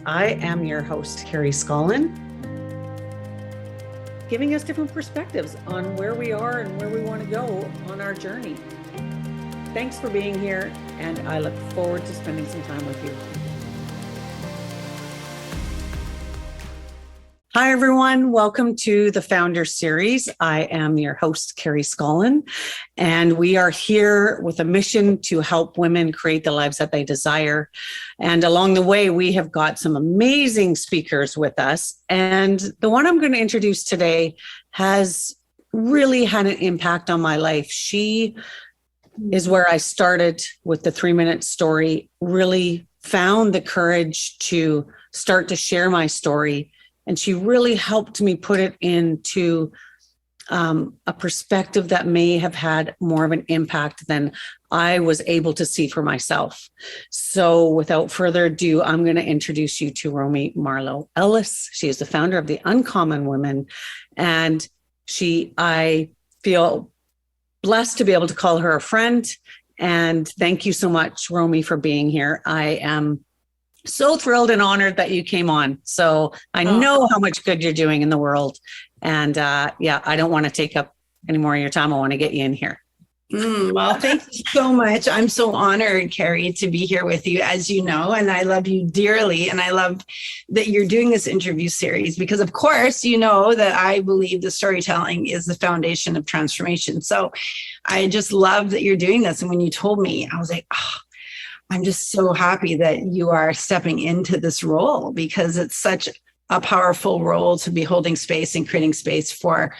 I am your host, Carrie Scollon, giving us different perspectives on where we are and where we want to go on our journey. Thanks for being here, and I look forward to spending some time with you. Hi, everyone. Welcome to the Founder Series. I am your host, Carrie Scollon, and we are here with a mission to help women create the lives that they desire. And along the way, we have got some amazing speakers with us. And the one I'm going to introduce today has really had an impact on my life. She is where I started with the 3-minute story, really found the courage to start to share my story. And she really helped me put it into a perspective that may have had more of an impact than I was able to see for myself. So without further ado, I'm going to introduce you to Romy Marlo Ellis. She is the founder of the Uncommon Women. And I feel blessed to be able to call her a friend. And thank you so much, Romy, for being here. I am so thrilled and honored that you came on. So I know how much good you're doing in the world. And I don't want to take up any more of your time. I want to get you in here. Well, thank you so much. I'm so honored, Carrie, to be here with you, as you know, and I love you dearly. And I love that you're doing this interview series because, of course, you know that I believe the storytelling is the foundation of transformation. So I just love that you're doing this. And when you told me, I was like, I'm just so happy that you are stepping into this role because it's such a powerful role to be holding space and creating space for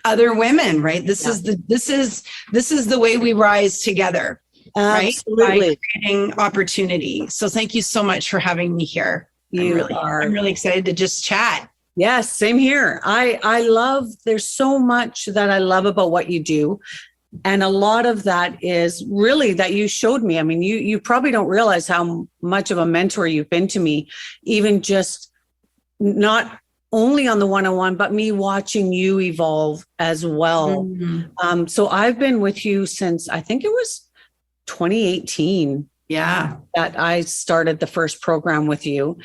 other women, right? This is the way we rise together, Absolutely. Right? By creating opportunity. So thank you so much for having me here. I'm really excited to just chat. Yes, same here. There's so much that I love about what you do. And a lot of that is really that you showed me. I mean, you probably don't realize how much of a mentor you've been to me, even just not only on the one-on-one, but me watching you evolve as well. Mm-hmm. So I've been with you since I think it was 2018. Yeah. That I started the first program with you.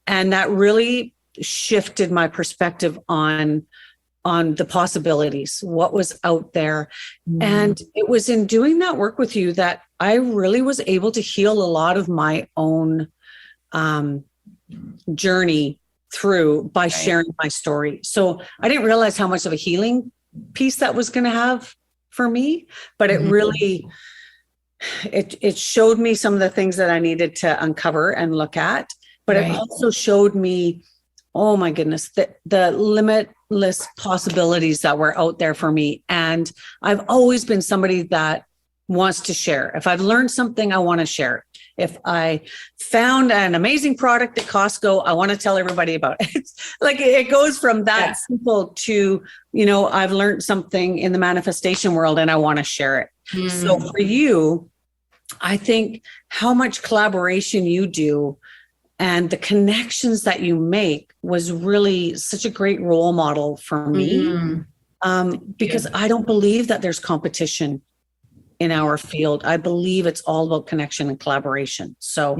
And that really shifted my perspective on the possibilities, what was out there. And it was in doing that work with you that I really was able to heal a lot of my own journey through by sharing my story. So I didn't realize how much of a healing piece that was going to have for me, but it really, it showed me some of the things that I needed to uncover and look at, but it also showed me, oh my goodness, the limitless possibilities that were out there for me. And I've always been somebody that wants to share. If I've learned something, I want to share it. If I found an amazing product at Costco, I want to tell everybody about it. It's like it goes from that simple to, I've learned something in the manifestation world and I want to share it. So for you, I think how much collaboration you do and the connections that you make was really such a great role model for me because I don't believe that there's competition in our field. I believe it's all about connection and collaboration. So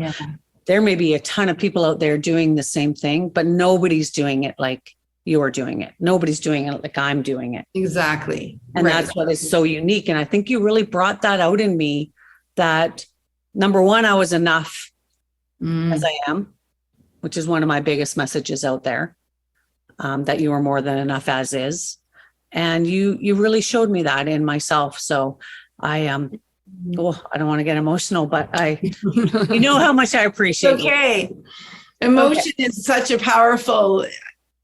there may be a ton of people out there doing the same thing, but nobody's doing it like you're doing it. Nobody's doing it like I'm doing it. Exactly. And that's what is so unique. And I think you really brought that out in me that number one, I was enough as I am, which is one of my biggest messages out there, that you are more than enough as is. And you really showed me that in myself. So I don't want to get emotional, but you know how much I appreciate you. Emotion is such a powerful,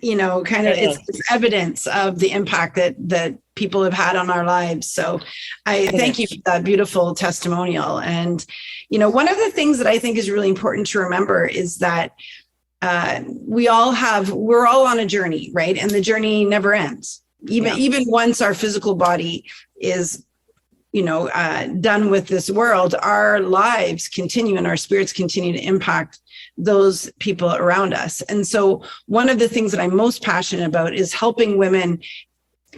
it's evidence of the impact that people have had on our lives. So I thank you for that beautiful testimonial. And, one of the things that I think is really important to remember is that we're all on a journey, right? And the journey never ends. Even once our physical body is done with this world, our lives continue and our spirits continue to impact those people around us. And so one of the things that I'm most passionate about is helping women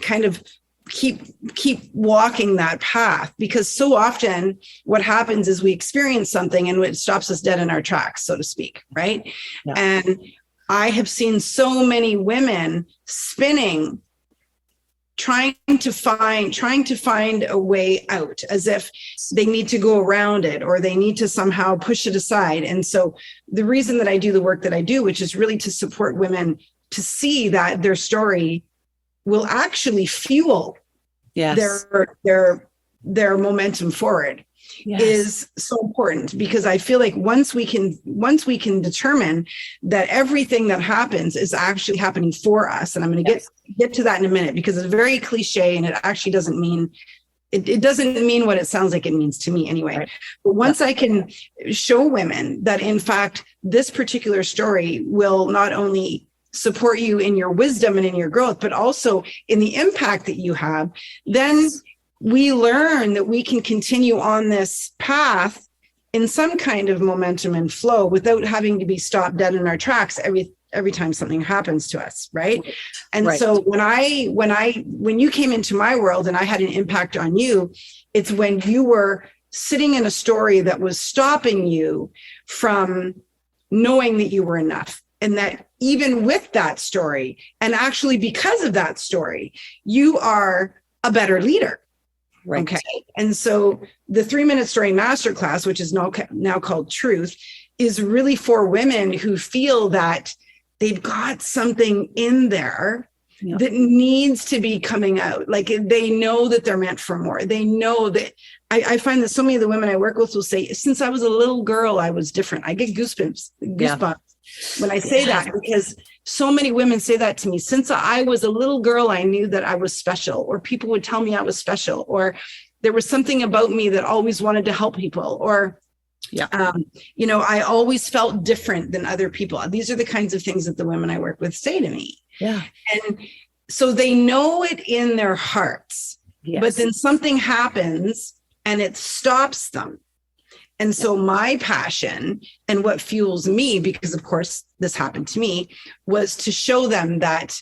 kind of keep walking that path, because so often what happens is we experience something and it stops us dead in our tracks, so to speak, right? Yeah. And I have seen so many women spinning, trying to find a way out, as if they need to go around it or they need to somehow push it aside. And so the reason that I do the work that I do, which is really to support women to see that their story will actually fuel their momentum forward, is so important, because I feel like once we can determine that everything that happens is actually happening for us, and I'm going to get to that in a minute, because it's very cliche and it actually doesn't mean it doesn't mean what it sounds like it means to me anyway. Right. But once I can show women that in fact this particular story will not only support you in your wisdom and in your growth, but also in the impact that you have, then we learn that we can continue on this path in some kind of momentum and flow without having to be stopped dead in our tracks every time something happens to us, right? And so when you came into my world and I had an impact on you, it's when you were sitting in a story that was stopping you from knowing that you were enough. And that even with that story, and actually because of that story, you are a better leader. Right. Okay. And so the 3-minute story masterclass, which is now called Truth, is really for women who feel that they've got something in there that needs to be coming out. Like they know that they're meant for more. They know that I find that so many of the women I work with will say, since I was a little girl, I was different. I get goosebumps when I say that, because so many women say that to me. Since I was a little girl, I knew that I was special, or people would tell me I was special, or there was something about me that always wanted to help people, or, I always felt different than other people. These are the kinds of things that the women I work with say to me. Yeah. And so they know it in their hearts, but then something happens and it stops them. And so my passion and what fuels me, because of course this happened to me, was to show them that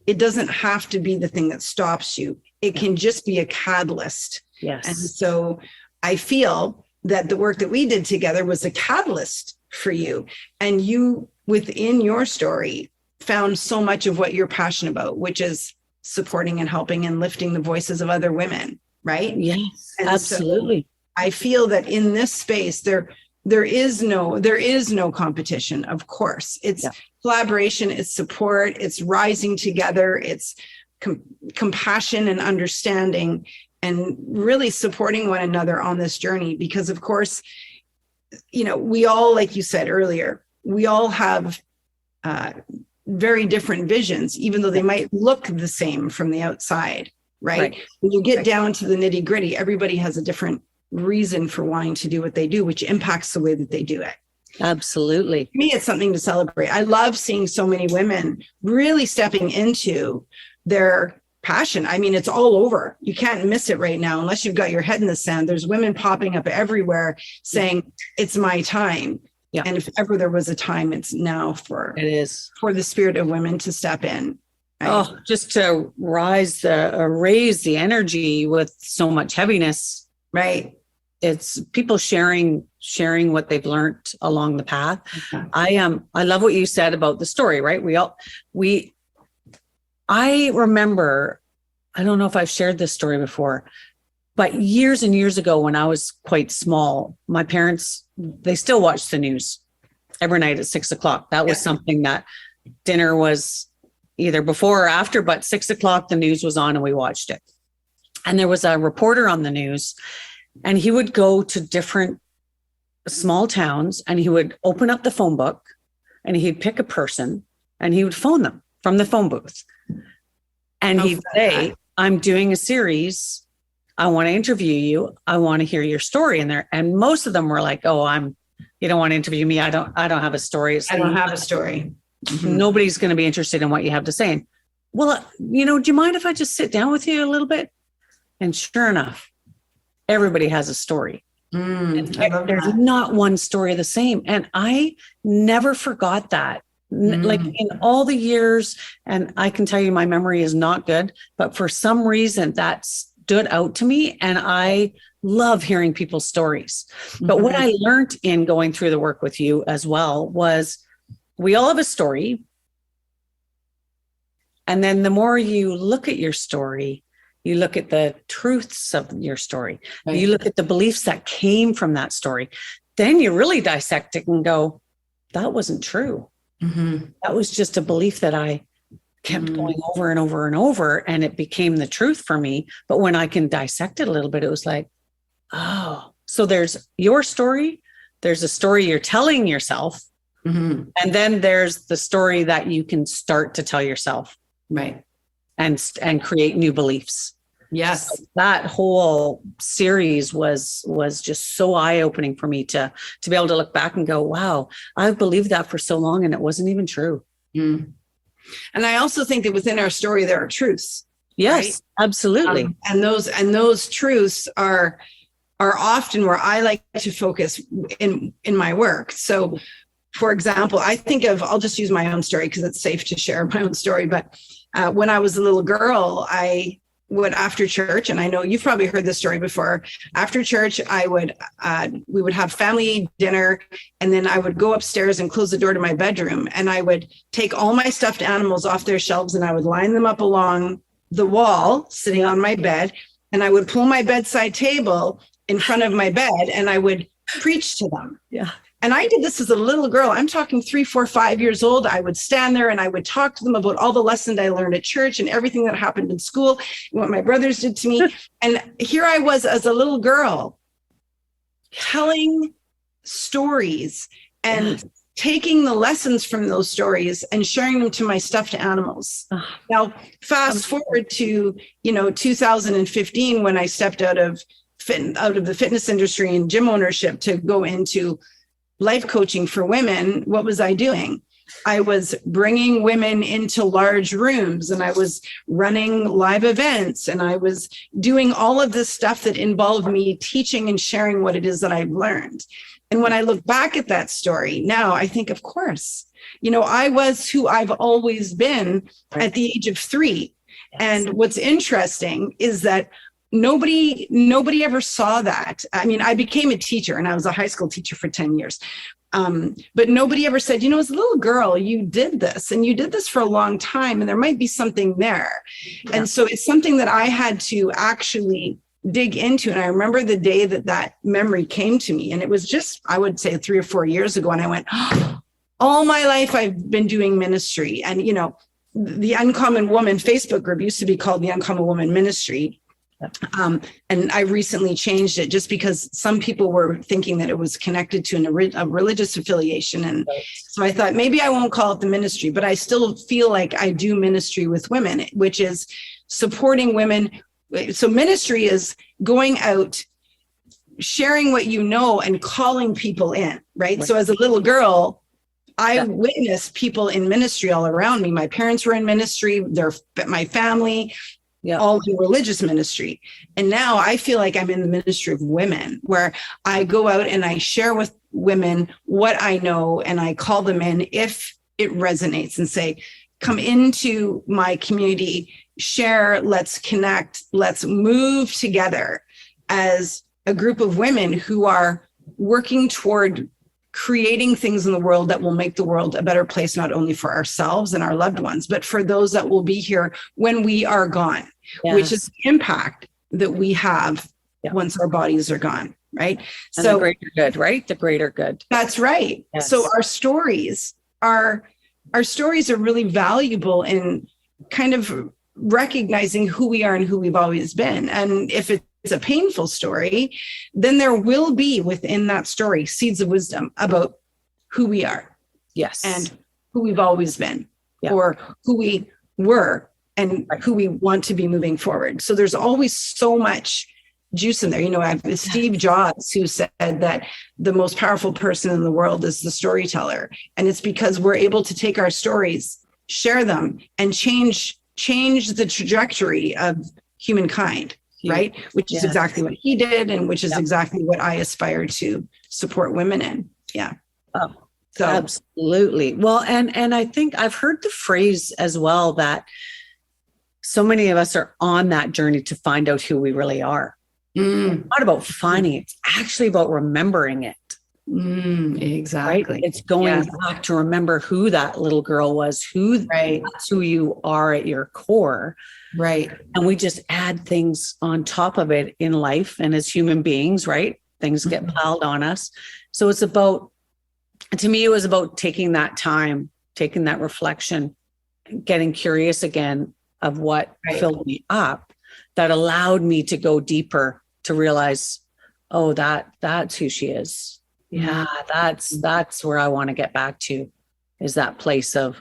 it doesn't have to be the thing that stops you. It can just be a catalyst. Yes. And so I feel that the work that we did together was a catalyst for you. And you, within your story, found so much of what you're passionate about, which is supporting and helping and lifting the voices of other women, right? Yes, and absolutely. So I feel that in this space, there is no competition. Of course, it's collaboration, it's support, it's rising together, it's compassion and understanding, and really supporting one another on this journey. Because of course, we all, like you said earlier, we all have very different visions, even though they might look the same from the outside, right? When you get down to the nitty gritty, everybody has a different reason for wanting to do what they do, which impacts the way that they do it. Absolutely. For me, it's something to celebrate. I love seeing so many women really stepping into their passion. I mean, it's all over. You can't miss it right now unless you've got your head in the sand. There's women popping up everywhere saying, it's my time. Yeah. And if ever there was a time, it's now for the spirit of women to step in. Right? Oh, just to raise the energy with so much heaviness. Right. It's people sharing what they've learned along the path. Okay. I love what you said about the story, right? I remember, I don't know if I've shared this story before, but years and years ago when I was quite small, my parents, they still watched the news every night at 6:00. That was something that dinner was either before or after, but 6:00, the news was on and we watched it. And there was a reporter on the news, and he would go to different small towns and he would open up the phone book and he'd pick a person and he would phone them from the phone booth. And he'd say, I'm doing a series. I want to interview you. I want to hear your story in there. And most of them were like, oh, you don't want to interview me. I don't have a story. I don't have a story. Mm-hmm. Nobody's going to be interested in what you have to say. And, well, do you mind if I just sit down with you a little bit? And sure enough, everybody has a story. There's not one story the same. And I never forgot that. Like in all the years, and I can tell you my memory is not good, but for some reason that stood out to me, and I love hearing people's stories. But what I learned in going through the work with you as well was we all have a story. And then the more you look at your story, you look at the truths of your story, right. You look at the beliefs that came from that story, then you really dissect it and go, that wasn't true. That was just a belief that I kept going over and over and over, and it became the truth for me. But when I can dissect it a little bit, it was like, oh, so there's your story, there's a story you're telling yourself, and then there's the story that you can start to tell yourself, right? And create new beliefs. Yes, so that whole series was just so eye-opening for me to be able to look back and go, wow, I've believed that for so long and it wasn't even true. And I also think that within our story there are truths. Yes, right? Absolutely. And those truths are often where I like to focus in my work. So, for example, I'll just use my own story because it's safe to share my own story. But when I was a little girl, I would, after church, and I know you've probably heard this story before, after church, we would have family dinner, and then I would go upstairs and close the door to my bedroom, and I would take all my stuffed animals off their shelves and I would line them up along the wall, sitting on my bed, and I would pull my bedside table in front of my bed and I would preach to them. Yeah. And I did this as a little girl. I'm talking 3, 4, 5 years old. I would stand there and I would talk to them about all the lessons I learned at church and everything that happened in school, and what my brothers did to me. And here I was as a little girl telling stories and taking the lessons from those stories and sharing them to my stuffed animals. Now, fast forward to, 2015, when I stepped out of the fitness industry and gym ownership to go into life coaching for women. What was I doing? I was bringing women into large rooms, and I was running live events, and I was doing all of this stuff that involved me teaching and sharing what it is that I've learned. And when I look back at that story now, I think, of course, I was who I've always been at the age of 3. And what's interesting is that nobody ever saw that. I mean, I became a teacher, and I was a high school teacher for 10 years. But nobody ever said, as a little girl, you did this, and you did this for a long time, and there might be something there. Yeah. And so it's something that I had to actually dig into. And I remember the day that memory came to me, and it was just, I would say 3 or 4 years ago. And I went, all my life I've been doing ministry. And, the Uncommon Woman Facebook group used to be called the Uncommon Woman Ministry. And I recently changed it just because some people were thinking that it was connected to a religious affiliation. And so I thought, maybe I won't call it the ministry, but I still feel like I do ministry with women, which is supporting women. So ministry is going out, sharing what you know, and calling people in, right? So as a little girl, I witnessed people in ministry all around me. My parents were in ministry, my family, all in religious ministry. And now I feel like I'm in the ministry of women, where I go out and I share with women what I know, and I call them in if it resonates, and say, come into my community, share, let's connect, let's move together as a group of women who are working toward creating things in the world that will make the world a better place, not only for ourselves and our loved ones, but for those that will be here when we are gone, which is the impact that we have once our bodies are gone, right? And so the greater good, right? The greater good. That's right. Yes. So our stories are really valuable in kind of recognizing who we are and who we've always been. And if it's a painful story, then there will be within that story seeds of wisdom about who we are. Yes. And who we've always been, or who we were, and who we want to be moving forward. So there's always so much juice in there. I have Steve Jobs, who said that the most powerful person in the world is the storyteller. And it's because we're able to take our stories, share them, and change the trajectory of humankind. Right? Which is exactly what he did, and which is exactly what I aspire to support women in. Yeah. Oh, So absolutely. Well, and I think I've heard the phrase as well that so many of us are on that journey to find out who we really are. It's not about finding it, it's actually about remembering it. Exactly. Right? It's going back to remember who that little girl was, that's who you are at your core. Right. And we just add things on top of it in life. And as human beings, right? Things get piled on us. So it's about, to me, it was about taking that time, taking that reflection, getting curious again of what filled me up, that allowed me to go deeper, to realize, oh, that's who she is. Yeah, that's where I want to get back to, is that place of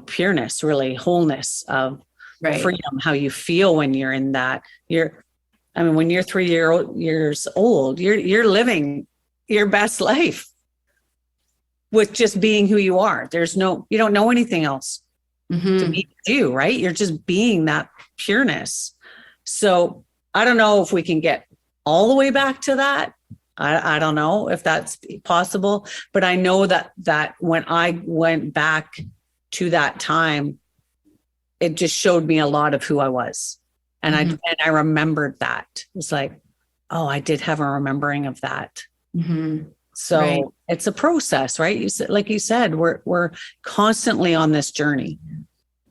pureness, really wholeness, of freedom, how you feel when you're in that. When you're 3 years old, you're living your best life with just being who you are. You don't know anything else to be you, right? You're just being that pureness. So I don't know if we can get all the way back to that. I don't know if that's possible, but I know that when I went back to that time, it just showed me a lot of who I was. And I remembered that. It was like, oh, I did have a remembering of that. So it's a process, right? Like you said, we're constantly on this journey.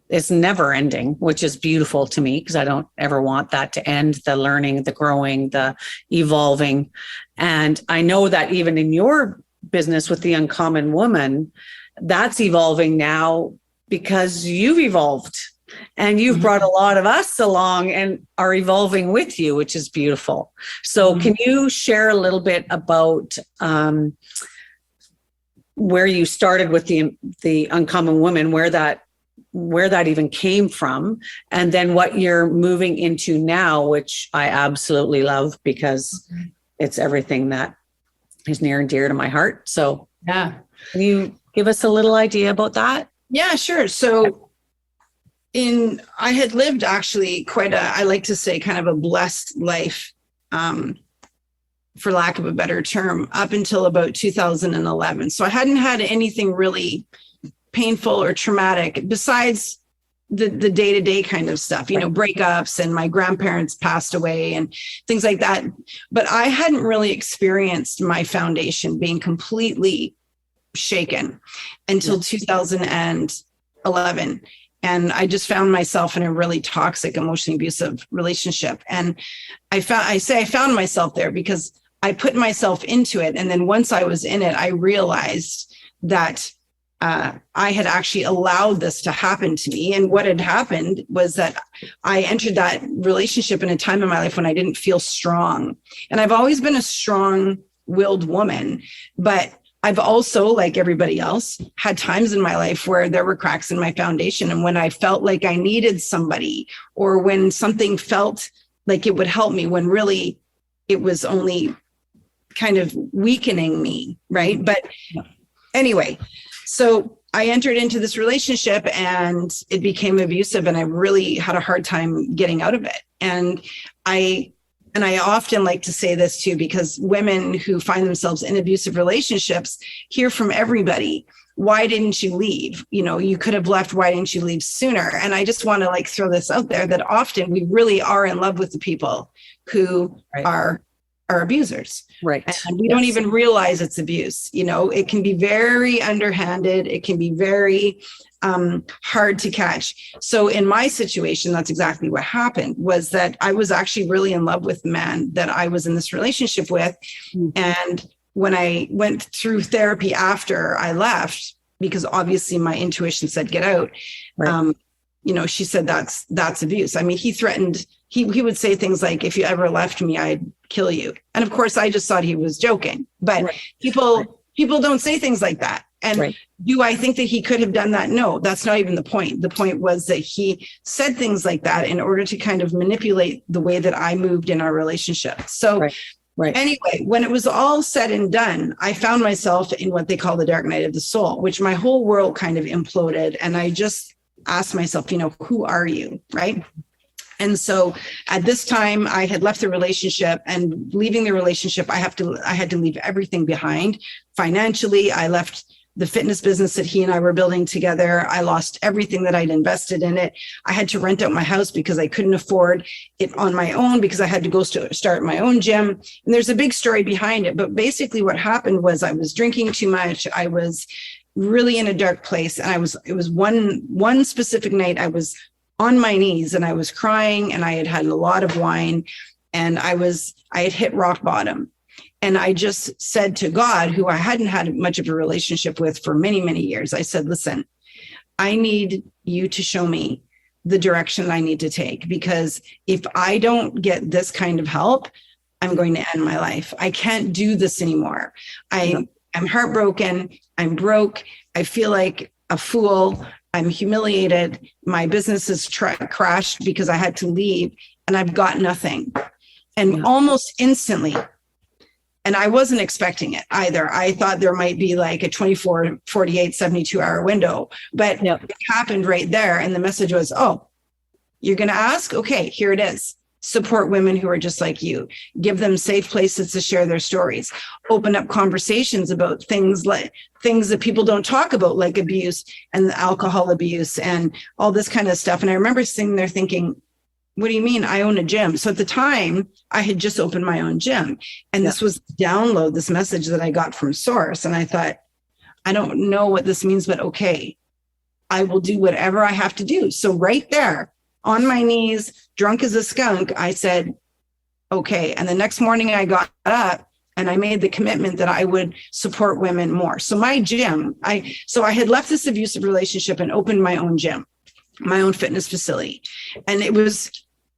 It's never ending, which is beautiful to me, because I don't ever want that to end, the learning, the growing, the evolving. And I know that even in your business with the Uncommon Woman, that's evolving now because you've evolved and you've brought a lot of us along and are evolving with you, which is beautiful. So can you share a little bit about where you started with the Uncommon Woman, where that even came from, and then what you're moving into now, which I absolutely love because it's everything that is near and dear to my heart. So can you give us a little idea about that? Yeah, sure. So I had lived actually I like to say kind of a blessed life, for lack of a better term, up until about 2011. So I hadn't had anything really painful or traumatic besides the day-to-day kind of stuff, breakups, and my grandparents passed away and things like that. But I hadn't really experienced my foundation being completely shaken until 2011. And I just found myself in a really toxic, emotionally abusive relationship. And I found myself there because I put myself into it. And then once I was in it, I realized that I had actually allowed this to happen to me. And what had happened was that I entered that relationship in a time in my life when I didn't feel strong. And I've always been a strong-willed woman, but I've also, like everybody else, had times in my life where there were cracks in my foundation. And when I felt like I needed somebody, or when something felt like it would help me, when really it was only kind of weakening me, right? But anyway, so I entered into this relationship and it became abusive, and I really had a hard time getting out of it. And I often like to say this too, because women who find themselves in abusive relationships hear from everybody, why didn't you leave? You could have left. Why didn't you leave sooner? And I just want to throw this out there that often we really are in love with the people who are abusers. Right. And we don't even realize it's abuse. It can be very underhanded. It can be very hard to catch. So in my situation, that's exactly what happened, was that I was actually really in love with the man that I was in this relationship with. And when I went through therapy after I left, because obviously my intuition said, get out. She said, that's abuse. I mean, he threatened, he would say things like, if you ever left me, I'd kill you. And of course I just thought he was joking, but people don't say things like that. And do I think that he could have done that? No, that's not even the point. The point was that he said things like that in order to kind of manipulate the way that I moved in our relationship. So anyway, when it was all said and done, I found myself in what they call the dark night of the soul, which my whole world kind of imploded. And I just asked myself, who are you? Right. And so at this time I had left the relationship, and leaving the relationship, I had to leave everything behind. Financially, I left the fitness business that he and I were building together. I lost everything that I'd invested in it. I had to rent out my house because I couldn't afford it on my own, because I had to go start my own gym. And there's a big story behind it. But basically what happened was I was drinking too much. I was really in a dark place. And it was one specific night I was on my knees and I was crying, and I had had a lot of wine, and I had hit rock bottom. And I just said to God, who I hadn't had much of a relationship with for many, many years, I said, listen, I need you to show me the direction I need to take, because if I don't get this kind of help, I'm going to end my life. I can't do this anymore. I'm heartbroken. I'm broke. I feel like a fool. I'm humiliated. My business has crashed because I had to leave, and I've got nothing. And almost instantly, and I wasn't expecting it either. I thought there might be like a 24, 48, 72-hour window, but it happened right there. And the message was, oh, you're going to ask? Okay, here it is. Support women who are just like you. Give them safe places to share their stories. Open up conversations about things that people don't talk about, like abuse and alcohol abuse and all this kind of stuff. And I remember sitting there thinking, what do you mean? I own a gym. So at the time, I had just opened my own gym. And this was this message that I got from Source. And I thought, I don't know what this means, but okay, I will do whatever I have to do. So right there, on my knees, drunk as a skunk, I said, okay. And the next morning I got up and I made the commitment that I would support women more. So my gym, I had left this abusive relationship and opened my own gym, my own fitness facility. And it was,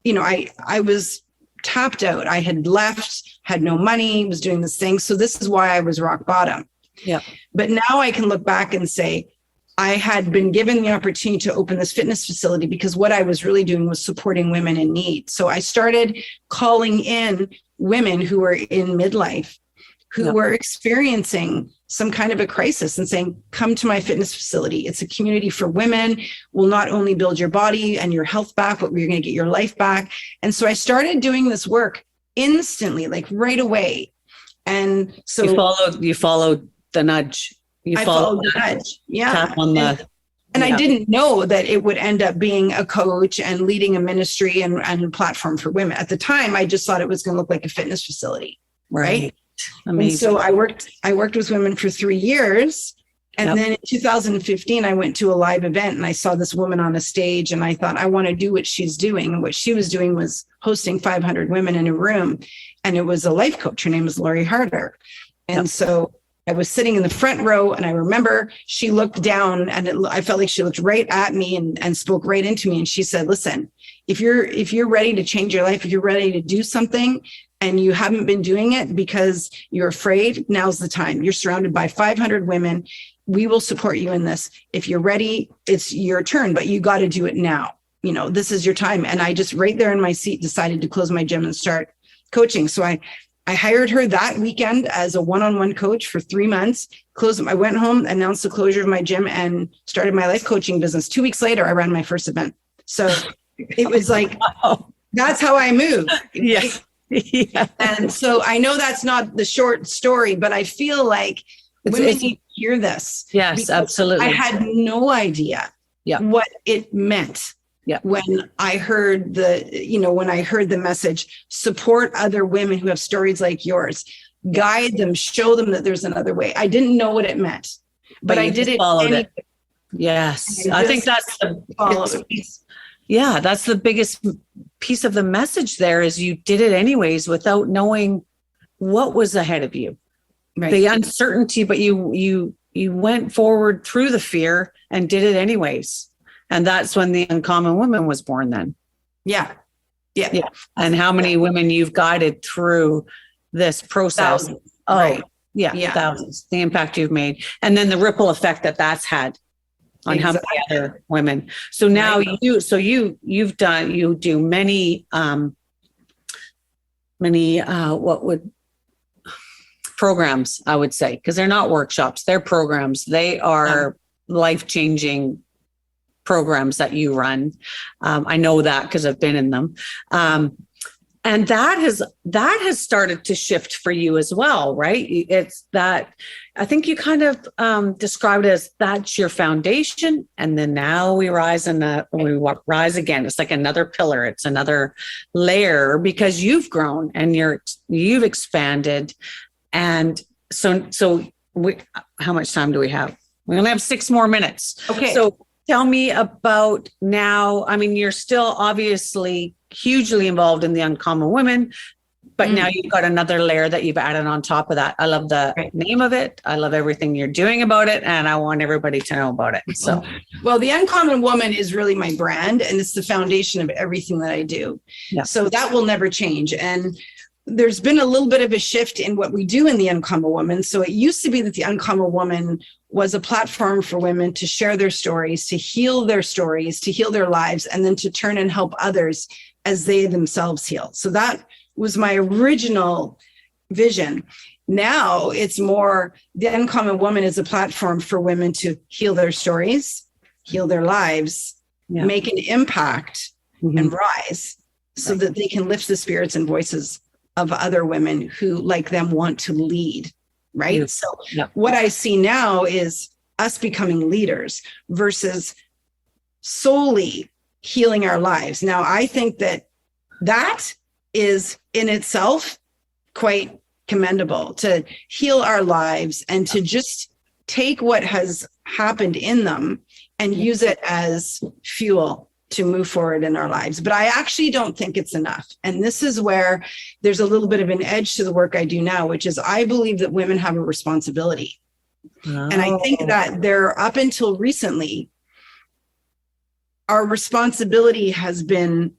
I was tapped out. I had left, had no money, was doing this thing. So this is why I was rock bottom. Yeah. But now I can look back and say, I had been given the opportunity to open this fitness facility because what I was really doing was supporting women in need. So I started calling in women who were in midlife, who were experiencing some kind of a crisis, and saying, come to my fitness facility. It's a community for women. We'll not only build your body and your health back, but we're going to get your life back. And so I started doing this work instantly, like right away. And so you followed the nudge. I followed the nudge. Yeah. Tap on the, and I didn't know that it would end up being a coach and leading a ministry and a platform for women. At the time, I just thought it was going to look like a fitness facility. Right. Amazing. And so I worked with women for 3 years. And then in 2015, I went to a live event and I saw this woman on a stage, and I thought, I want to do what she's doing. And what she was doing was hosting 500 women in a room. And it was a life coach. Her name is Lori Harder. And so I was sitting in the front row, and I remember she looked down, and I felt like she looked right at me and spoke right into me. And she said, listen, if you're ready to change your life, if you're ready to do something and you haven't been doing it because you're afraid, now's the time. You're surrounded by 500 women. We will support you in this. If you're ready, it's your turn, but you got to do it now. This is your time. And I just right there in my seat decided to close my gym and start coaching. So I hired her that weekend as a one-on-one coach for 3 months. I went home, announced the closure of my gym, and started my life coaching business. 2 weeks later, I ran my first event. So it was like, that's how I move. Yeah. And so I know that's not the short story, but I feel like women need to hear this. Yes, absolutely. I had no idea what it meant. Yeah. When I heard the message, support other women who have stories like yours, guide them, show them that there's another way. I didn't know what it meant, but I did it. Followed it. Yes. I think that's the piece. Yeah. That's the biggest piece of the message there, is you did it anyways without knowing what was ahead of you. Right. The uncertainty, but you went forward through the fear and did it anyways. And that's when the Uncommon Woman was born then. Yeah. And how many women you've guided through this process. Thousands. Thousands. The impact you've made. And then the ripple effect that's had on how many other women. So now you do many programs, I would say, because they're not workshops, they're programs. They are life-changing programs that you run. I know that because I've been in them. And that has started to shift for you as well, right? It's that I think you kind of described it as that's your foundation, and then now we rise we rise again. It's like another pillar. It's another layer because you've grown and you've expanded, and so how much time do we have? We only have 6 more minutes. Okay. So tell me about now. I mean, you're still obviously hugely involved in the Uncommon Women, but now you've got another layer that you've added on top of that. I love the name of it. I love everything you're doing about it, and I want everybody to know about it. So, well, the Uncommon Woman is really my brand, and it's the foundation of everything that I do. Yeah. So that will never change. And there's been a little bit of a shift in what we do in the Uncommon Woman. So it used to be that the Uncommon Woman was a platform for women to share their stories, to heal their stories, to heal their lives, and then to turn and help others as they themselves heal. So that was my original vision. Now it's more the Uncommon Woman is a platform for women to heal their stories, heal their lives, make an impact, and rise so that they can lift the spirits and voices of other women who, like them, want to lead, right? Yes. So what I see now is us becoming leaders versus solely healing our lives. Now, I think that is in itself quite commendable, to heal our lives and to just take what has happened in them and use it as fuel to move forward in our lives. But I actually don't think it's enough. And this is where there's a little bit of an edge to the work I do now, which is I believe that women have a responsibility. And I think that they're, up until recently, our responsibility has been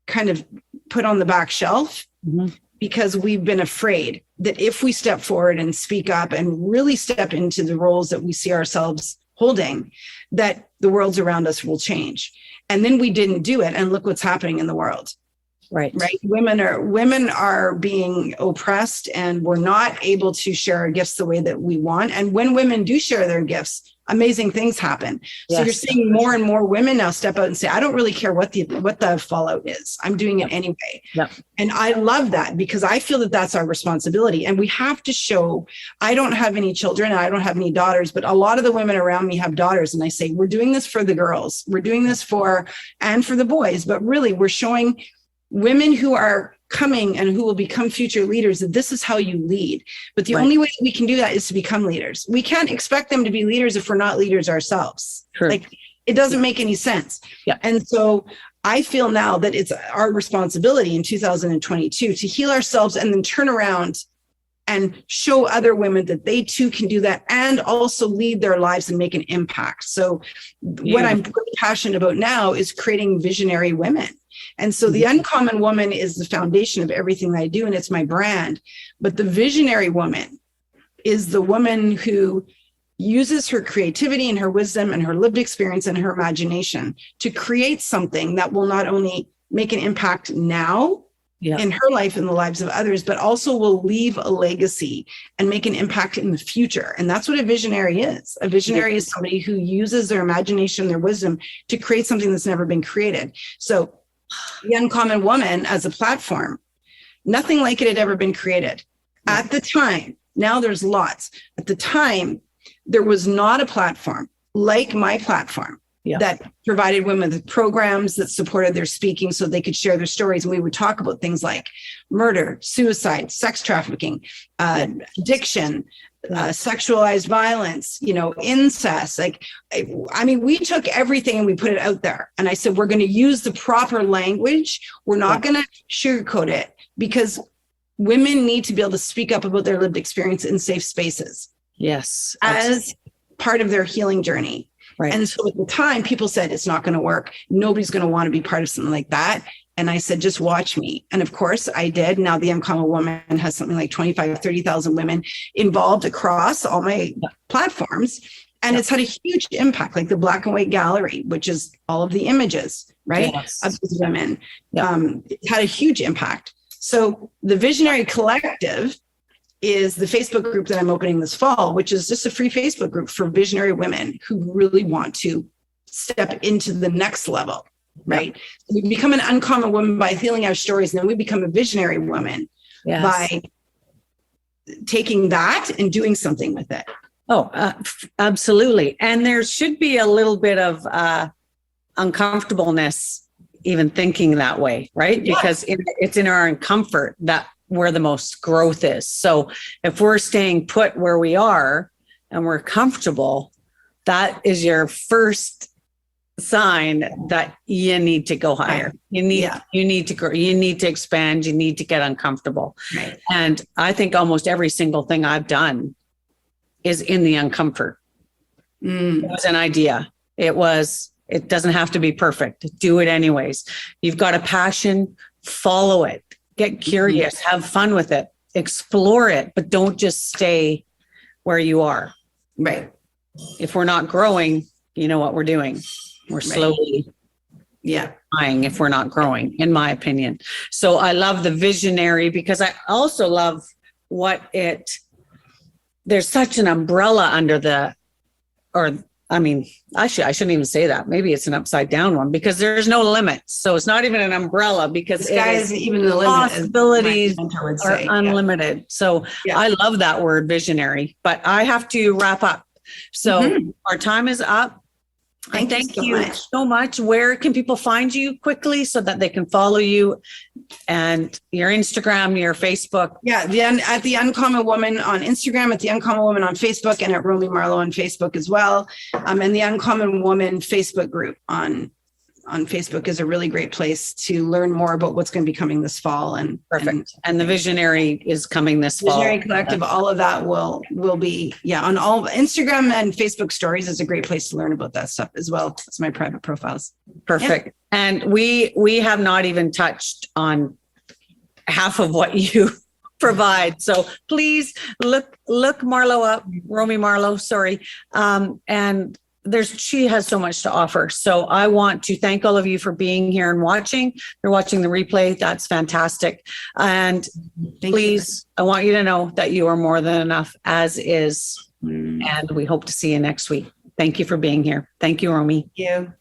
kind of put on the back shelf because we've been afraid that if we step forward and speak up and really step into the roles that we see ourselves holding, that the worlds around us will change. And then we didn't do it. And look what's happening in the world. Right. Women are being oppressed, and we're not able to share our gifts the way that we want. And when women do share their gifts, amazing things happen. Yes. So you're seeing more and more women now step out and say, I don't really care what the fallout is. I'm doing it anyway. Yep. And I love that, because I feel that that's our responsibility. And we have to show, I don't have any children, I don't have any daughters, but a lot of the women around me have daughters. And I say, we're doing this for the girls. We're doing this for the boys, but really we're showing women who are coming and who will become future leaders that this is how you lead. But the only way that we can do that is to become leaders. We can't expect them to be leaders if we're not leaders ourselves. True. Like, it doesn't make any sense. Yeah. And so I feel now that it's our responsibility in 2022 to heal ourselves and then turn around and show other women that they too can do that and also lead their lives and make an impact. So what I'm really passionate about now is creating visionary women. And so the Uncommon Woman is the foundation of everything that I do, and it's my brand. But the visionary woman is the woman who uses her creativity and her wisdom and her lived experience and her imagination to create something that will not only make an impact now in her life and the lives of others, but also will leave a legacy and make an impact in the future. And that's what a visionary is. A visionary is somebody who uses their imagination, their wisdom to create something that's never been created. So the Uncommon Woman as a platform, nothing like it had ever been created. At the time, now there's lots. At the time, there was not a platform like my platform that provided women with programs that supported their speaking so they could share their stories. And we would talk about things like murder, suicide, sex trafficking, addiction, sexualized violence, incest. We took everything and we put it out there. And I said, we're going to use the proper language. We're not going to sugarcoat it, because women need to be able to speak up about their lived experience in safe spaces. Yes. As part of their healing journey. Right. And so at the time, people said, it's not going to work. Nobody's going to want to be part of something like that. And I said, just watch me. And of course I did. Now the Uncommon Woman has something like 25, 30,000 women involved across all my platforms. And it's had a huge impact, like the black and white gallery, which is all of the images, right, of these women. It had a huge impact. So the Visionary Collective is the Facebook group that I'm opening this fall, which is just a free Facebook group for visionary women who really want to step into the next level. right? We become an uncommon woman by telling our stories, and then we become a visionary woman by taking that and doing something with it. Oh, absolutely. And there should be a little bit of uncomfortableness even thinking that way, right? Yeah. Because it's in our uncomfort that where the most growth is. So if we're staying put where we are and we're comfortable, that is your first sign that you need to go higher. You need to grow, you need to expand, you need to get uncomfortable. Right. And I think almost every single thing I've done is in the uncomfort. It was an idea. It doesn't have to be perfect. Do it anyways. You've got a passion, follow it, get curious, have fun with it, explore it, but don't just stay where you are. Right. If we're not growing, you know what we're doing. We're slowly dying if we're not growing, in my opinion. So I love the visionary because I also love there's such an umbrella under I shouldn't even say that. Maybe it's an upside down one because there's no limits. So it's not even an umbrella because the sky isn't even the limit. Possibilities are unlimited. So I love that word visionary, but I have to wrap up. So our time is up. Thank you so much. Where can people find you quickly so that they can follow you and your Instagram, your Facebook? Yeah, at The Uncommon Woman on Instagram, at The Uncommon Woman on Facebook, and at Romy Marlo on Facebook as well. And The Uncommon Woman Facebook group on Facebook is a really great place to learn more about what's going to be coming this fall. And perfect. And the Visionary is coming this fall. Visionary Collective, all of that will be on all Instagram and Facebook stories is a great place to learn about that stuff as well. That's my private profiles. Perfect. Yeah. And we have not even touched on half of what you provide. So please look Marlo up, Romy Marlo, sorry. And she has so much to offer. So I want to thank all of you for being here and watching. You're watching the replay. That's fantastic. And please, I want you to know that you are more than enough as is. And we hope to see you next week. Thank you for being here. Thank you, Romy. Thank you.